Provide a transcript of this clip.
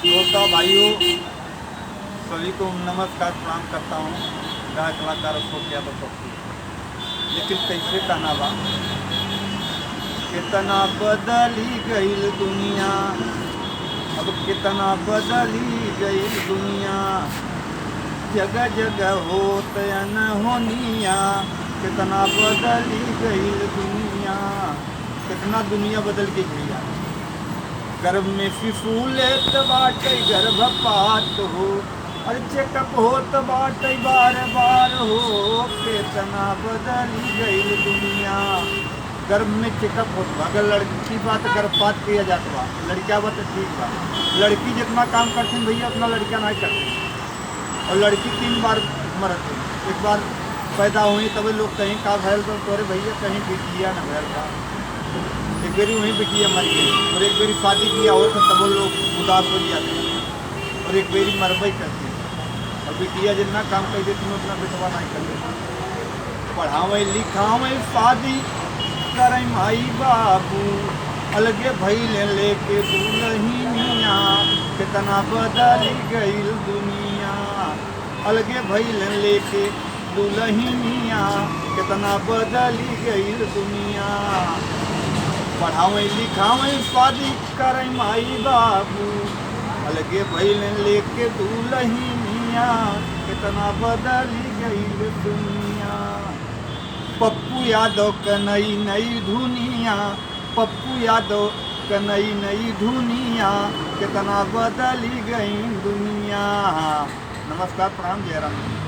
श्रोता भाइयों सभी को नमस्कार प्रणाम करता हूँ। गाय कलाकार को क्या बताऊँ, लेकिन कैसे कहना बा, कितना बदली गई दुनिया, अब कितना बदली गई दुनिया, जगह जगह होत अनहोनिया, कितना बदली गई दुनिया। कितना दुनिया बदल के भैया, गर्भ में शिशु लेत बाटे गर्भपात हो, और चेकअप होत बाटे बार बार हो, कितना बदली गई दुनिया। गर्भ में चेकअप होत बा, अगर लड़की की बात गर्भपात किया जाता बा, लड़किया बात ठीक बा। लड़की जितना काम करते हैं भैया उतना लड़कियाँ नहीं करती, और लड़की 3 बार मरती। एक बार पैदा हुई तभी लोग कहीं का भैल तो तोरे भैया कहीं बिटिया न भैल का, एक बारी वहीं बिटिया मर गई, और एक बारी शादी किया हो तो तब लोग उदास हो जाते हैं, और एक बारी मरबई करती है। और बिटिया जितना काम कर देती है उतना बेटवा नहीं कर देती। पढ़ावे लिखावे शादी करे माई बाबू, अलगे भैले लेके दुल्हनिया, कितना बदली गई दुनिया। अलगे भैले लेके दुल्हनिया, कितना बदली गई दुनिया। पढ़ावे लिखावे शादी करे माई बाबू, अलगे भैले लेके दुल्हनिया, कितना बदली गई दुनिया। पप्पू यादव का नई नई दुनिया, पप्पू यादव का नई नई दुनिया, कितना बदली गई दुनिया। नमस्कार प्रणाम, जय राम।